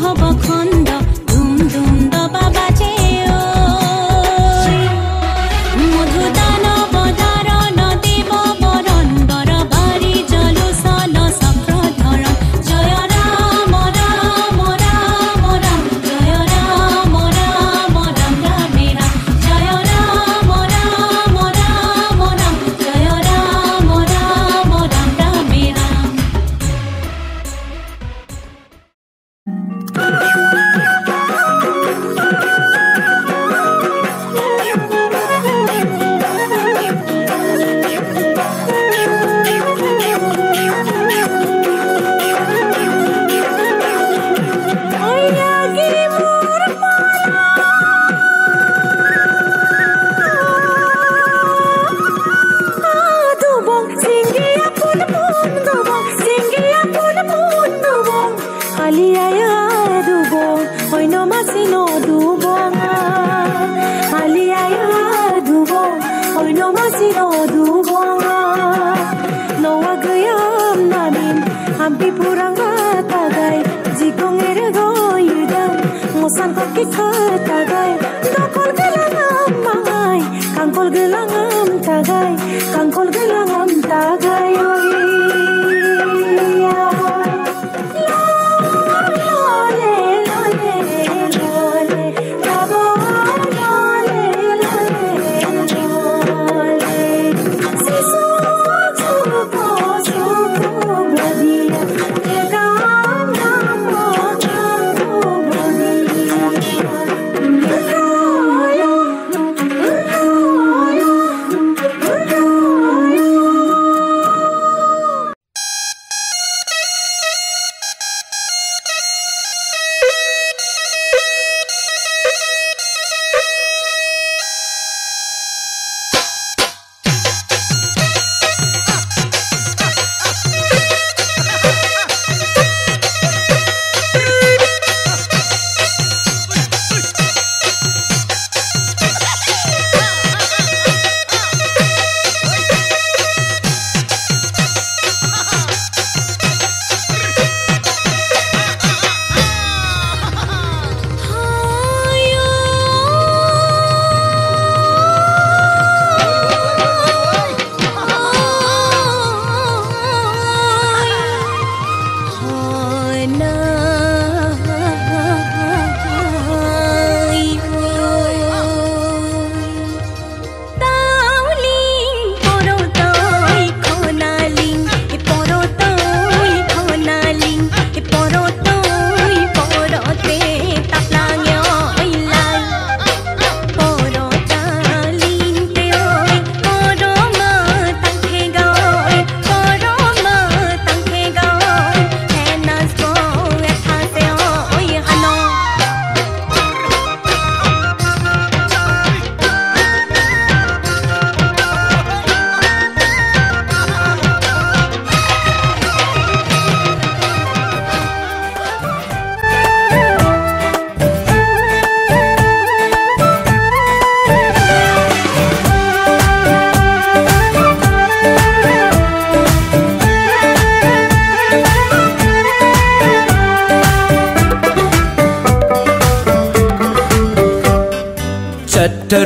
হব খন্দ ধুম ধুম দবা বাজে মধু দানব ধারণ দেব বরণ বরবারি জলুসল চক্রধরণ জয় রাম রাম রাম রাম জয় রাম রাম রাম রামে রাম জয় রাম রাম রাম রাম জয় রাম রাম রাম রামে রাম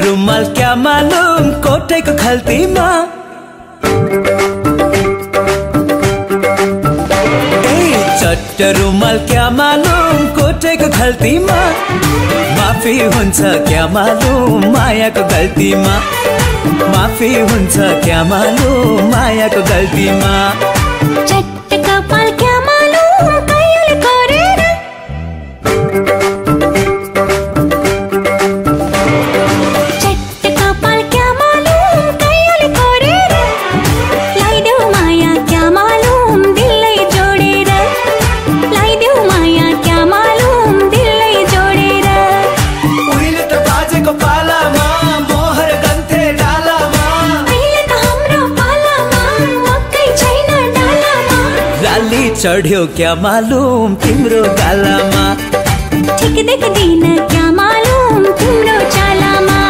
रुमाल क्या मालूम कोटे को खलती माँ चट्ट रुमाल क्या मालूम कोटे को खलती माँ माफी हुन्छ क्या मालूम माया को गल्ती माँ माफी हुन्छ क्या मालूम माया को गल्ती माँ चट्ट कपाल क्या मालूम कयल गरेर चढ़्यो क्या मालूम तिम्रो गालामा ठिक देख्दिन क्या मालूम तिम्रो चालामा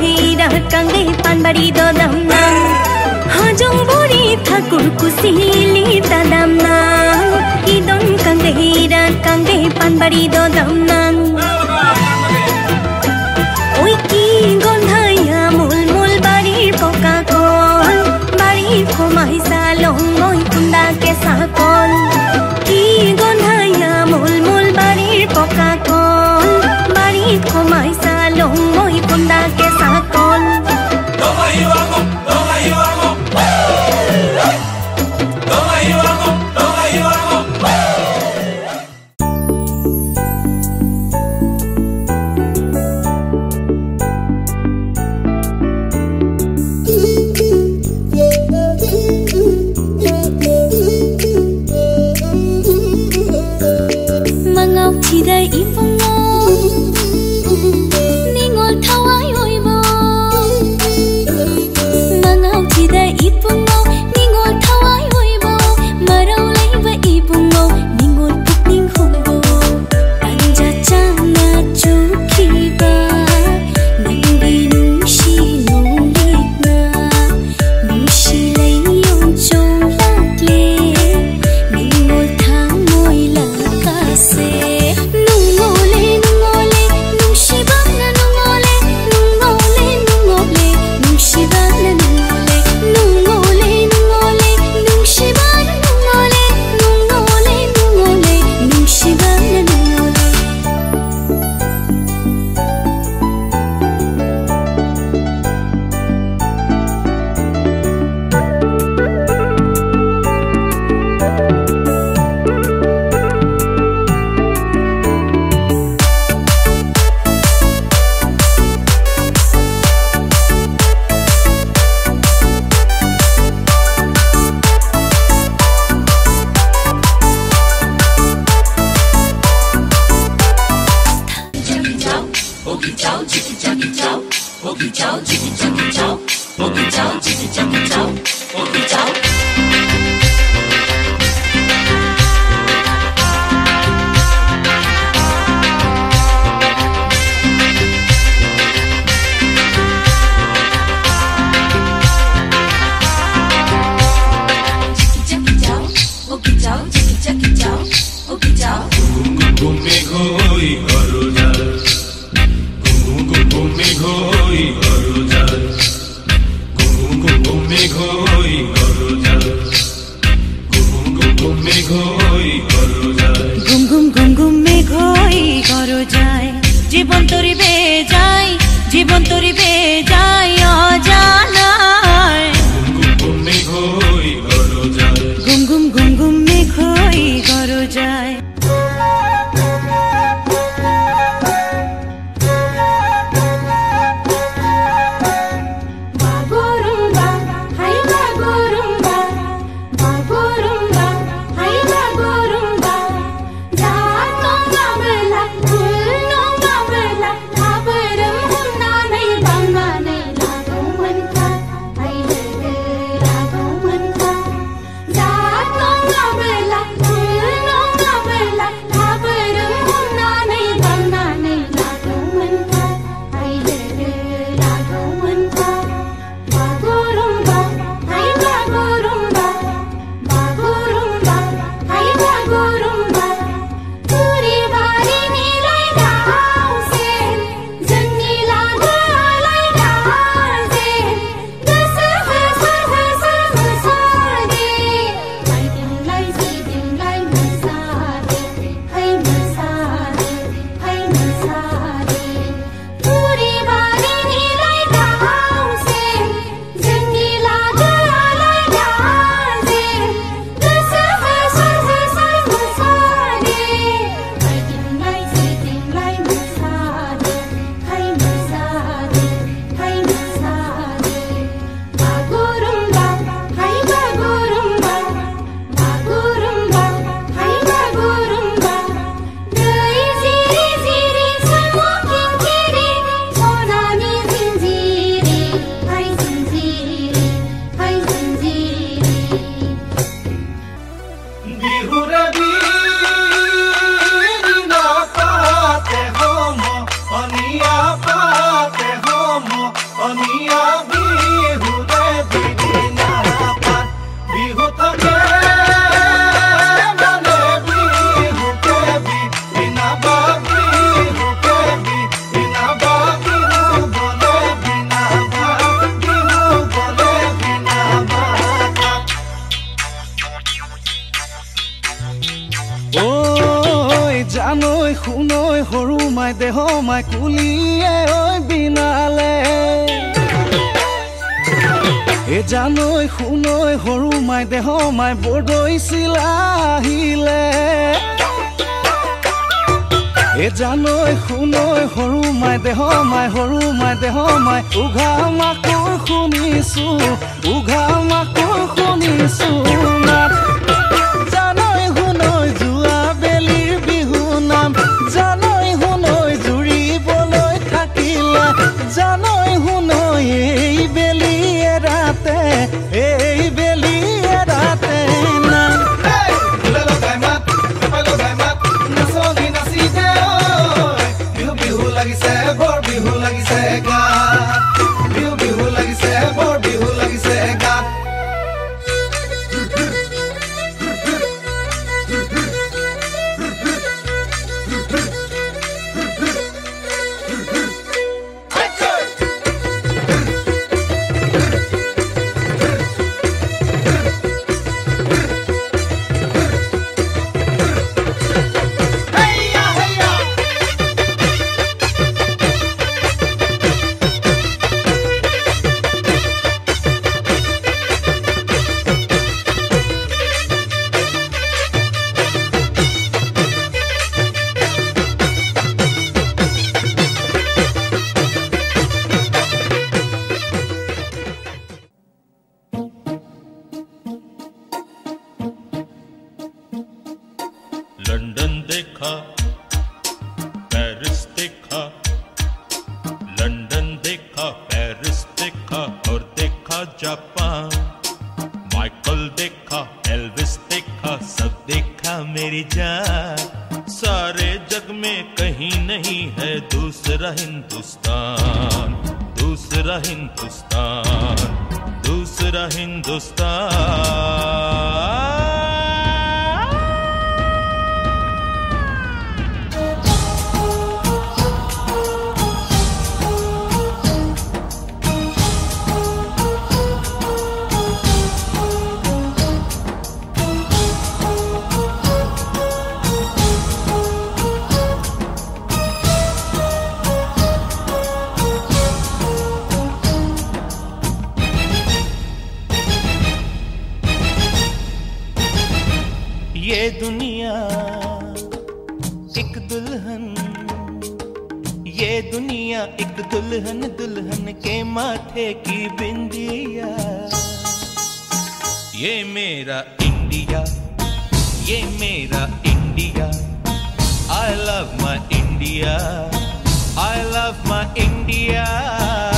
हेरा कांगे पानबारी ददामना हाजं बरी ठाकुर कुसिली दादामना इदन कांगे हेरा कांगे पानबारी ददामना ओई की गन्धाया मूल मूल बारीर पका कल बारीर खमाई सालং ओई कुंडा केसा कल की गन्धाया मूल मूल बारीर पका कल बारीर खमाई सालং ओई कुंडा केसा कल Bye. অনিয়া বিহুৰে বিদিনা পাত বিহু থাকে মানে বিহুকে বিনা বা বিহুকে বিনা বা বিহু বলে বিনা বা বিহু বলে বিনা বা জানৈ শুনৈ সৰু মাই দেহ মাই কুলিয়ে ঐ বিনালে এ জানৈ শুনৈ সৰু মাই দেহ মাই বৰদৈ চিলা আহিলে এ জানৈ শুনৈ সৰু মাই দেহ মাই সৰু মাই দেহ মাই উঘা মাকৰ শুনিছো উঘা মাকৰ শুনিছো জানৈ শুনৈ যোৱা বেলিৰ বিহু নাম জানৈ শুনৈ জুৰিবলৈ থাকিলে জানৈ শুনৈ এই বেলি এৰাতে নাম লগাই মাত নাচনি নাচি দে বিহু বিহু লাগিছে বৰ বিহু লাগিছে গাত বিহু বিহু লাগিছে বৰ বিহু লাগিছে গাত लंदन देखा पेरिस देखा लंदन देखा पेरिस देखा और देखा जापान माइकल देखा एल्विस देखा सब देखा मेरी जान सारे जग में कहीं नहीं है दूसरा हिंदुस्तान दूसरा हिंदुस्तान दूसरा हिंदुस्तान ये दुनिया एक दुल्हन ये दुनिया एक दुल्हन दुल्हन के माथे की बिंदिया ये मेरा इंडिया ये मेरा India I love my India I love my India